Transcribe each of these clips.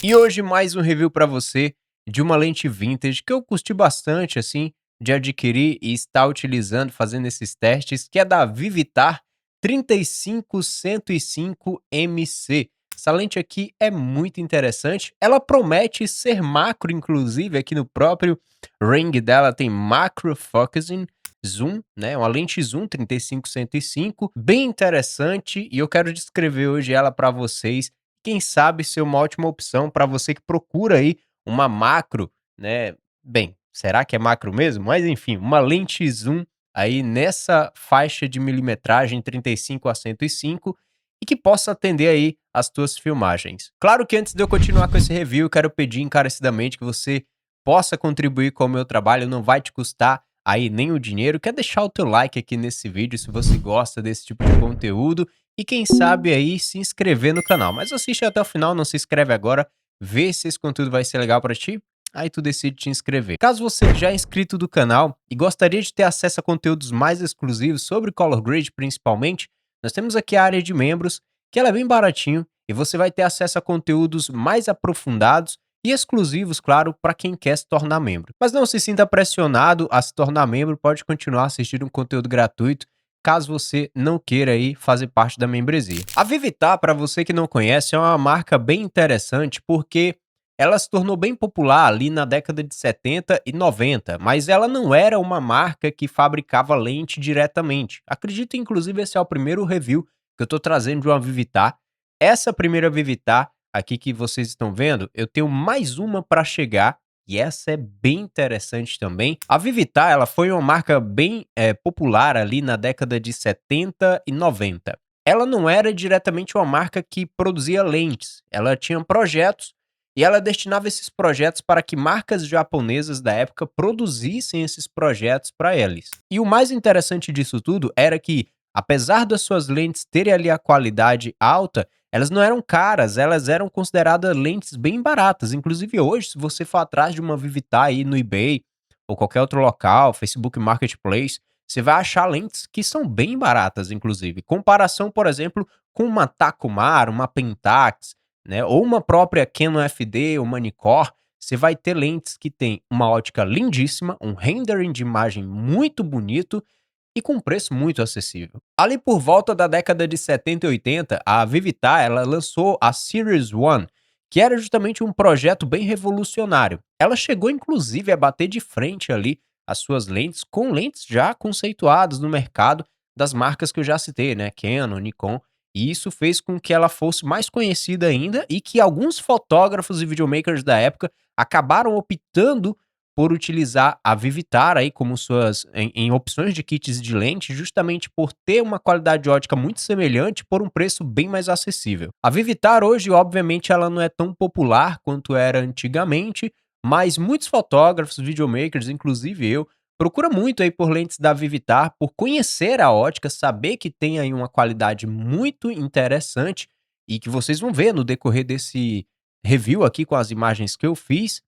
E hoje mais um review para você de uma lente vintage que eu curti bastante assim de adquirir e estar utilizando, fazendo esses testes, que é da Vivitar 35105MC. Essa lente aqui é muito interessante, ela promete ser macro, inclusive aqui no próprio ring dela tem macro focusing zoom, né? Uma lente zoom 35105, bem interessante, e eu quero descrever hoje ela para vocês. Quem sabe ser uma ótima opção para você que procura aí uma macro, né? Bem, será que é macro mesmo? Mas enfim, uma lente zoom aí nessa faixa de milimetragem 35 a 105 e que possa atender aí as tuas filmagens. Claro que antes de eu continuar com esse review, eu quero pedir encarecidamente que você possa contribuir com o meu trabalho, não vai te custar aí nem o dinheiro. Quer deixar o teu like aqui nesse vídeo se você gosta desse tipo de conteúdo e quem sabe aí se inscrever no canal. Mas assiste até o final, não se inscreve agora, vê se esse conteúdo vai ser legal para ti, aí tu decide te inscrever. Caso você já é inscrito do canal e gostaria de ter acesso a conteúdos mais exclusivos sobre Color Grade principalmente, nós temos aqui a área de membros, que ela é bem baratinho e você vai ter acesso a conteúdos mais aprofundados e exclusivos, claro, para quem quer se tornar membro. Mas não se sinta pressionado a se tornar membro, pode continuar assistindo um conteúdo gratuito caso você não queira aí fazer parte da membresia. A Vivitar, para você que não conhece, é uma marca bem interessante porque ela se tornou bem popular ali na década de 70 e 90, mas ela não era uma marca que fabricava lente diretamente. Acredito, inclusive, esse é o primeiro review que eu estou trazendo de uma Vivitar. Essa primeira Vivitar aqui que vocês estão vendo, eu tenho mais uma para chegar e essa é bem interessante também. A Vivitar, ela foi uma marca bem popular ali na década de 70 e 90. Ela não era diretamente uma marca que produzia lentes, ela tinha projetos e ela destinava esses projetos para que marcas japonesas da época produzissem esses projetos para eles. E o mais interessante disso tudo era que, apesar das suas lentes terem ali a qualidade alta, elas não eram caras, elas eram consideradas lentes bem baratas. Inclusive hoje, se você for atrás de uma Vivitar aí no eBay ou qualquer outro local, Facebook Marketplace, você vai achar lentes que são bem baratas, inclusive. Comparação, por exemplo, com uma Takumar, uma Pentax, né, ou uma própria Canon FD, uma Nikkor, você vai ter lentes que têm uma ótica lindíssima, um rendering de imagem muito bonito e com preço muito acessível. Ali por volta da década de 70 e 80, a Vivitar ela lançou a Series One, que era justamente um projeto bem revolucionário. Ela chegou inclusive a bater de frente ali as suas lentes com lentes já conceituadas no mercado das marcas que eu já citei, né, Canon, Nikon, e isso fez com que ela fosse mais conhecida ainda e que alguns fotógrafos e videomakers da época acabaram optando por utilizar a Vivitar aí como suas em opções de kits de lente, justamente por ter uma qualidade ótica muito semelhante por um preço bem mais acessível. A Vivitar hoje, obviamente, ela não é tão popular quanto era antigamente, mas muitos fotógrafos, videomakers, inclusive eu, procura muito aí por lentes da Vivitar, por conhecer a ótica, saber que tem aí uma qualidade muito interessante e que vocês vão ver no decorrer desse review aqui com as imagens que eu fiz,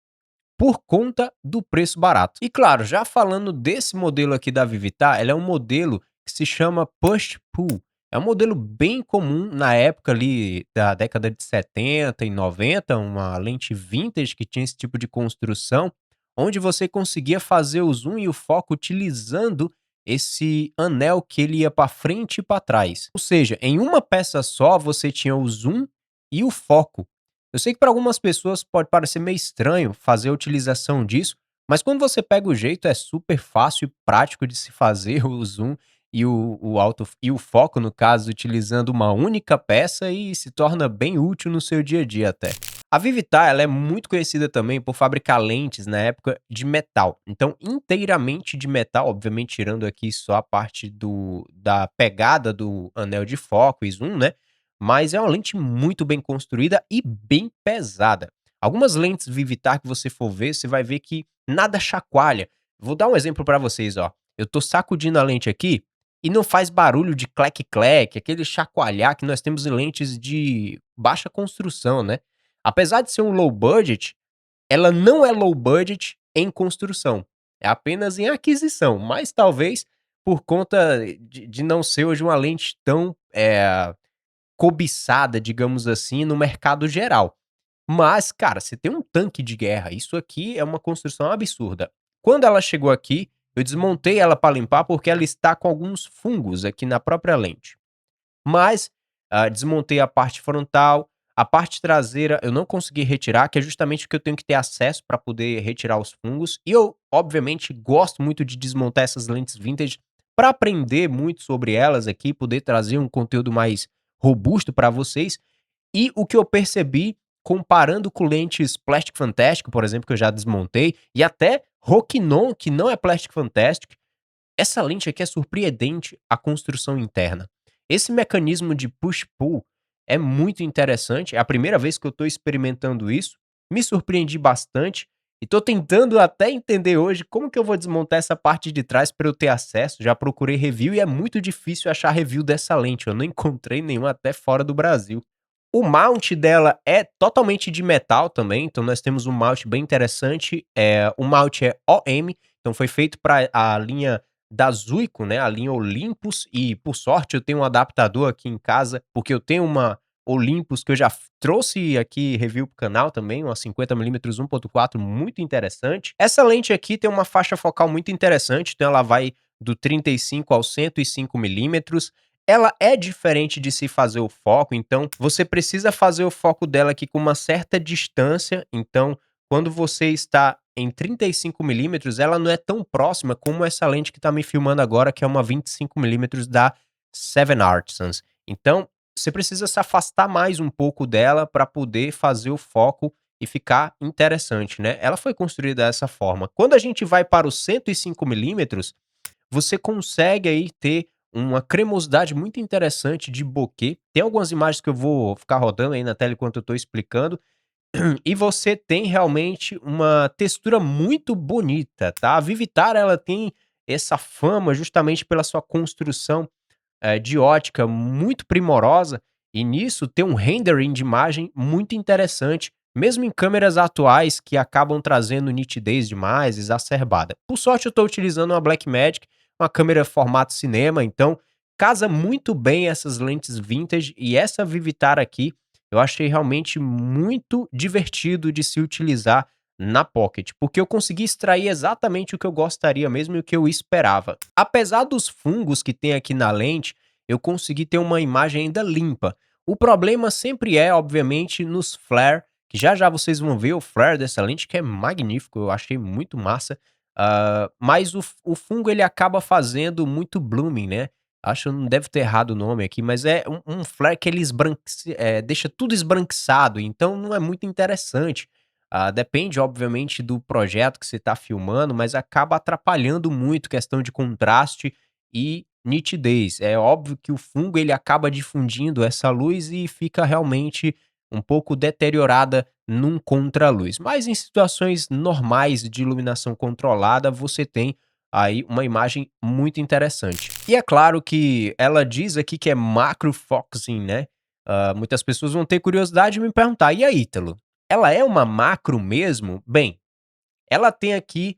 por conta do preço barato. E claro, já falando desse modelo aqui da Vivitar, ela é um modelo que se chama Push Pull. É um modelo bem comum na época ali da década de 70 e 90, uma lente vintage que tinha esse tipo de construção, onde você conseguia fazer o zoom e o foco utilizando esse anel que ele ia para frente e para trás. Ou seja, em uma peça só você tinha o zoom e o foco. Eu sei que para algumas pessoas pode parecer meio estranho fazer a utilização disso, mas quando você pega o jeito é super fácil e prático de se fazer o zoom e o auto e o foco, no caso, utilizando uma única peça e se torna bem útil no seu dia a dia até. A Vivitar, ela é muito conhecida também por fabricar lentes na época de metal. Então, inteiramente de metal, obviamente tirando aqui só a parte da pegada do anel de foco e zoom, né? Mas é uma lente muito bem construída e bem pesada. Algumas lentes Vivitar que você for ver, você vai ver que nada chacoalha. Vou dar um exemplo para vocês, ó. Eu tô sacudindo a lente aqui e não faz barulho de clec-clec, aquele chacoalhar que nós temos em lentes de baixa construção, né? Apesar de ser um low budget, ela não é low budget em construção. É apenas em aquisição, mas talvez por conta de não ser hoje uma lente tão cobiçada, digamos assim, no mercado geral. Mas, cara, você tem um tanque de guerra, isso aqui é uma construção absurda. Quando ela chegou aqui, eu desmontei ela para limpar, porque ela está com alguns fungos aqui na própria lente. Mas, desmontei a parte frontal, a parte traseira eu não consegui retirar, que é justamente porque eu tenho que ter acesso para poder retirar os fungos. E eu, obviamente, gosto muito de desmontar essas lentes vintage para aprender muito sobre elas aqui, poder trazer um conteúdo mais robusto para vocês. E o que eu percebi, comparando com lentes Plastic Fantastic, por exemplo, que eu já desmontei, e até Rokinon, que não é Plastic Fantastic, essa lente aqui é surpreendente a construção interna. Esse mecanismo de push-pull é muito interessante, é a primeira vez que eu estou experimentando isso, me surpreendi bastante e estou tentando até entender hoje como que eu vou desmontar essa parte de trás para eu ter acesso. Já procurei review e é muito difícil achar review dessa lente, eu não encontrei nenhum até fora do Brasil. O mount dela é totalmente de metal também, então nós temos um mount bem interessante, o mount é OM, então foi feito para a linha da Zuiko, né, a linha Olympus, e por sorte eu tenho um adaptador aqui em casa, porque eu tenho uma Olympus que eu já trouxe aqui review pro canal também, uma 50mm 1.4 muito interessante. Essa lente aqui tem uma faixa focal muito interessante, então ela vai do 35 ao 105mm. Ela é diferente de se fazer o foco, então você precisa fazer o foco dela aqui com uma certa distância, então quando você está em 35mm, ela não é tão próxima como essa lente que está me filmando agora, que é uma 25mm da Seven Artisans. Então, você precisa se afastar mais um pouco dela para poder fazer o foco e ficar interessante, né? Ela foi construída dessa forma. Quando a gente vai para os 105mm, você consegue aí ter uma cremosidade muito interessante de bokeh. Tem algumas imagens que eu vou ficar rodando aí na tela enquanto eu estou explicando, e você tem realmente uma textura muito bonita, tá? A Vivitar ela tem essa fama justamente pela sua construção, de ótica muito primorosa, e nisso tem um rendering de imagem muito interessante, mesmo em câmeras atuais que acabam trazendo nitidez demais, exacerbada. Por sorte eu estou utilizando uma Blackmagic, uma câmera formato cinema, então casa muito bem essas lentes vintage, e essa Vivitar aqui, eu achei realmente muito divertido de se utilizar na Pocket, porque eu consegui extrair exatamente o que eu gostaria mesmo e o que eu esperava. Apesar dos fungos que tem aqui na lente, eu consegui ter uma imagem ainda limpa. O problema sempre é, obviamente, nos flare, que já já vocês vão ver o flare dessa lente, que é magnífico, eu achei muito massa. Mas o fungo ele acaba fazendo muito blooming, né? Acho que não deve ter errado o nome aqui, mas é um flare que ele deixa tudo esbranquiçado, então não é muito interessante. Depende, obviamente, do projeto que você está filmando, mas acaba atrapalhando muito questão de contraste e nitidez. É óbvio que o fungo ele acaba difundindo essa luz e fica realmente um pouco deteriorada num contraluz. Mas em situações normais de iluminação controlada, você tem aí uma imagem muito interessante. E é claro que ela diz aqui que é macro focusing, né? Muitas pessoas vão ter curiosidade de me perguntar: "E aí, Ítalo, ela é uma macro mesmo?" Bem, ela tem aqui,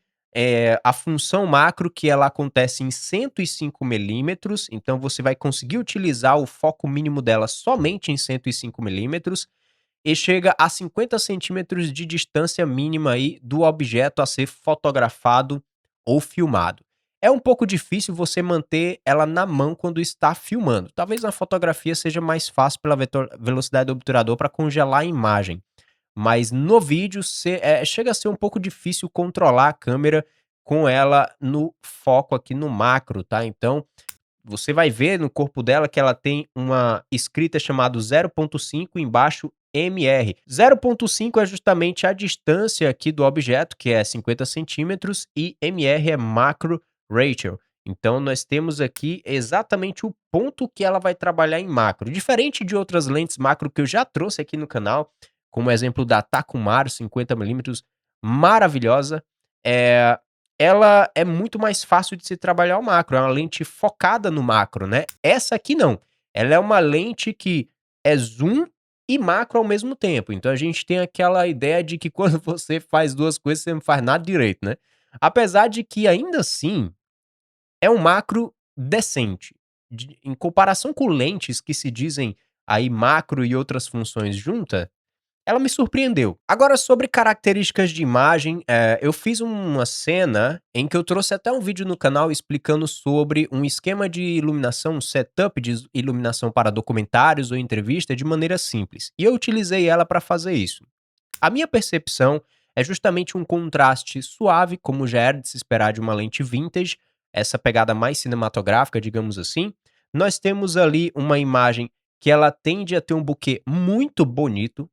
a função macro que ela acontece em 105mm, então você vai conseguir utilizar o foco mínimo dela somente em 105mm, e chega a 50 centímetros de distância mínima aí do objeto a ser fotografado ou filmado. É um pouco difícil você manter ela na mão quando está filmando. Talvez na fotografia seja mais fácil pela velocidade do obturador para congelar a imagem. Mas no vídeo chega a ser um pouco difícil controlar a câmera com ela no foco aqui no macro, tá. Então, você vai ver no corpo dela que ela tem uma escrita chamado 0.5 embaixo MR. 0.5 é justamente a distância aqui do objeto, que é 50 centímetros, e MR é Macro Ratio. Então nós temos aqui exatamente o ponto que ela vai trabalhar em macro. Diferente de outras lentes macro que eu já trouxe aqui no canal, como o exemplo da Takumar 50mm, maravilhosa, eh, ela é muito mais fácil de se trabalhar o macro, é uma lente focada no macro, né. Essa aqui não, ela é uma lente que é zoom e macro ao mesmo tempo, então a gente tem aquela ideia de que quando você faz 2 coisas, você não faz nada direito, né. Apesar de que ainda assim, é um macro decente, em comparação com lentes que se dizem aí macro e outras funções junta, ela me surpreendeu. Agora sobre características de imagem, eu fiz uma cena em que eu trouxe até um vídeo no canal explicando sobre um esquema de iluminação, um setup de iluminação para documentários ou entrevista de maneira simples, e eu utilizei ela para fazer isso. A minha percepção é justamente um contraste suave, como já era de se esperar de uma lente vintage, essa pegada mais cinematográfica, digamos assim. Nós temos ali uma imagem que ela tende a ter um bokeh muito bonito,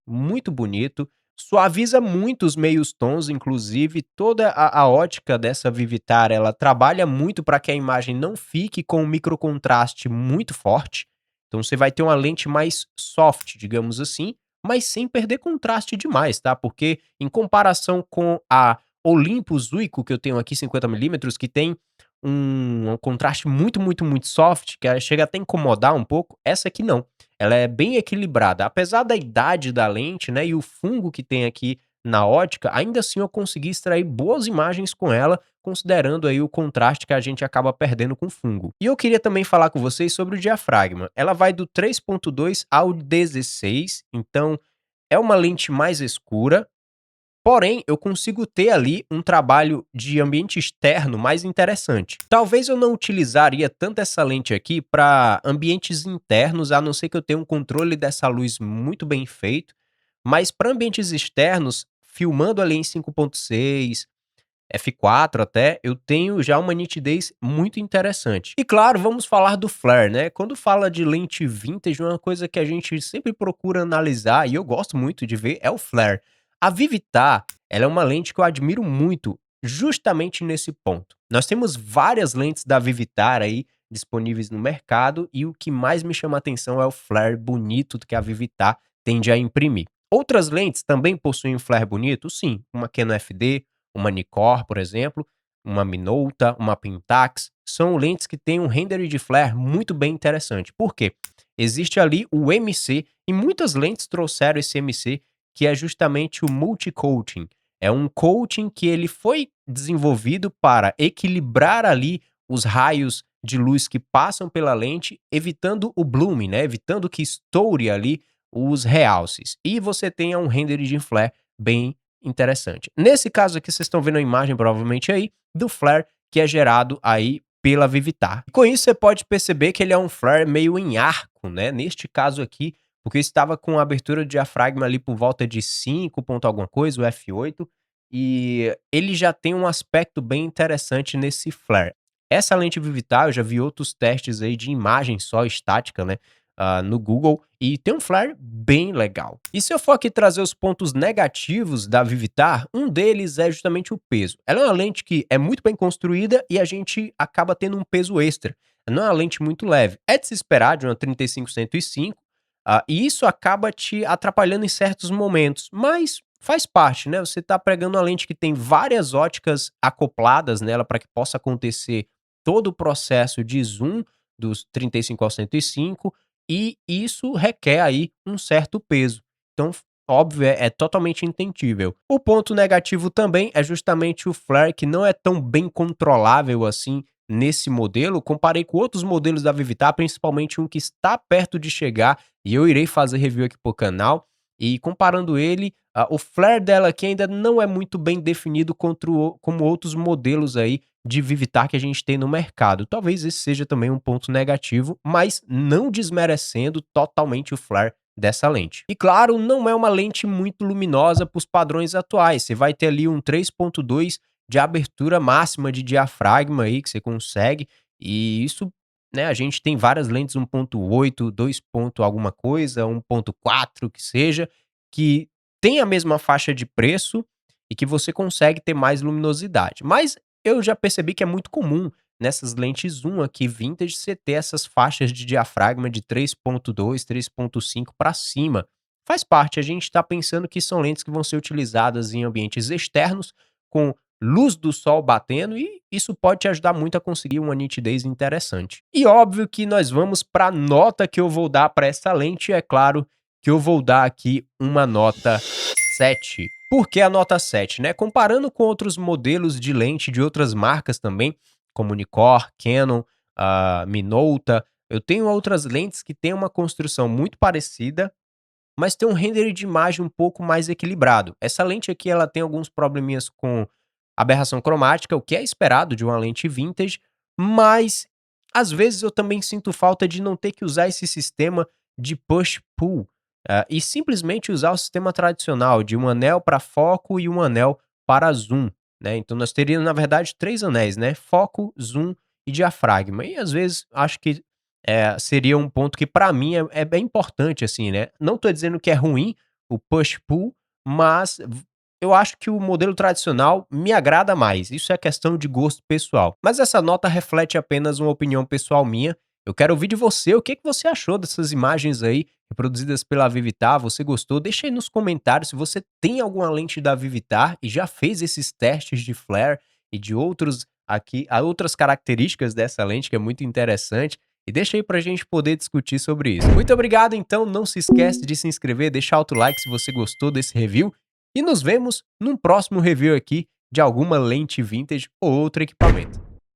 suaviza muito os meios tons, inclusive toda a ótica dessa Vivitar, ela trabalha muito para que a imagem não fique com um microcontraste muito forte. Então você vai ter uma lente mais soft, digamos assim, mas sem perder contraste demais, tá? Porque em comparação com a Olympus Zuiko que eu tenho aqui 50 mm, que tem um contraste muito soft, que chega até a incomodar um pouco, essa aqui não. Ela é bem equilibrada. Apesar da idade da lente, né, e o fungo que tem aqui na ótica, ainda assim eu consegui extrair boas imagens com ela, considerando aí o contraste que a gente acaba perdendo com fungo. E eu queria também falar com vocês sobre o diafragma. Ela vai do 3.2 ao 16, então é uma lente mais escura, porém eu consigo ter ali um trabalho de ambiente externo mais interessante. Talvez eu não utilizaria tanto essa lente aqui para ambientes internos, a não ser que eu tenha um controle dessa luz muito bem feito, mas para ambientes externos, filmando ali em 5.6, F4 até, eu tenho já uma nitidez muito interessante. E claro, vamos falar do flare, né? Quando fala de lente vintage, uma coisa que a gente sempre procura analisar, e eu gosto muito de ver, é o flare. A Vivitar, ela é uma lente que eu admiro muito, justamente nesse ponto. Nós temos várias lentes da Vivitar aí disponíveis no mercado, e o que mais me chama a atenção é o flare bonito que a Vivitar tende a imprimir. Outras lentes também possuem um flare bonito? Sim, uma Canon FD, uma Nikkor, por exemplo, uma Minolta, uma Pentax, são lentes que têm um render de flare muito bem interessante. Por quê? Existe ali o MC e muitas lentes trouxeram esse MC, que é justamente o multi-coating. É um coating que ele foi desenvolvido para equilibrar ali os raios de luz que passam pela lente, evitando o blooming, né? Evitando que estoure ali os realces. E você tenha um render de flare bem interessante. Nesse caso aqui, vocês estão vendo a imagem provavelmente aí do flare que é gerado aí pela Vivitar. E com isso você pode perceber que ele é um flare meio em arco, né? Neste caso aqui, porque estava com a abertura de diafragma ali por volta de 5 ponto alguma coisa, o F8, e ele já tem um aspecto bem interessante nesse flare. Essa lente Vivitar, eu já vi outros testes aí de imagem só estática, né? No Google, e tem um flare bem legal. E se eu for aqui trazer os pontos negativos da Vivitar, um deles é justamente o peso. Ela é uma lente que é muito bem construída e a gente acaba tendo um peso extra. Não é uma lente muito leve. É de se esperar de uma 35-105, e isso acaba te atrapalhando em certos momentos, mas faz parte, né? Você está pregando uma lente que tem várias óticas acopladas nela para que possa acontecer todo o processo de zoom dos 35 ao 105, e isso requer aí um certo peso. Então, óbvio, é totalmente entendível. O ponto negativo também é justamente o flare, que não é tão bem controlável assim nesse modelo. Comparei com outros modelos da Vivitar, principalmente um que está perto de chegar, e eu irei fazer review aqui pro canal. E comparando ele, o flare dela aqui ainda não é muito bem definido como outros modelos aí de Vivitar que a gente tem no mercado. Talvez esse seja também um ponto negativo, mas não desmerecendo totalmente o flare dessa lente. E claro, não é uma lente muito luminosa para os padrões atuais. Você vai ter ali um 3.2 de abertura máxima de diafragma aí que você consegue, e isso, né, a gente tem várias lentes 1.8, 2 ponto alguma coisa, 1.4 que seja, que tem a mesma faixa de preço e que você consegue ter mais luminosidade. Mas eu já percebi que é muito comum nessas lentes zoom aqui vintage você ter essas faixas de diafragma de 3.2, 3.5 para cima. Faz parte, a gente está pensando que são lentes que vão ser utilizadas em ambientes externos, com luz do sol batendo, e isso pode te ajudar muito a conseguir uma nitidez interessante. E óbvio que nós vamos para a nota que eu vou dar para essa lente, é claro que eu vou dar aqui uma nota 7. Por que a nota 7, né? Comparando com outros modelos de lente de outras marcas também, como Nikkor, Canon, Minolta, eu tenho outras lentes que têm uma construção muito parecida, mas tem um render de imagem um pouco mais equilibrado. Essa lente aqui ela tem alguns probleminhas com aberração cromática, o que é esperado de uma lente vintage, mas às vezes eu também sinto falta de não ter que usar esse sistema de push-pull, e simplesmente usar o sistema tradicional de um anel para foco e um anel para zoom, né. Então nós teríamos, na verdade, 3 anéis, né, foco, zoom e diafragma. E às vezes acho que, seria um ponto que para mim é bem importante, assim, né. Não tô dizendo que é ruim o push-pull, mas eu acho que o modelo tradicional me agrada mais, isso é questão de gosto pessoal. Mas essa nota reflete apenas uma opinião pessoal minha. Eu quero ouvir de você, o que que você achou dessas imagens aí, reproduzidas pela Vivitar, você gostou? Deixa aí nos comentários se você tem alguma lente da Vivitar e já fez esses testes de flare e de outros aqui, a outras características dessa lente que é muito interessante. E deixa aí pra gente poder discutir sobre isso. Muito obrigado, então não se esquece de se inscrever, deixar outro like se você gostou desse review e nos vemos num próximo review aqui de alguma lente vintage ou outro equipamento.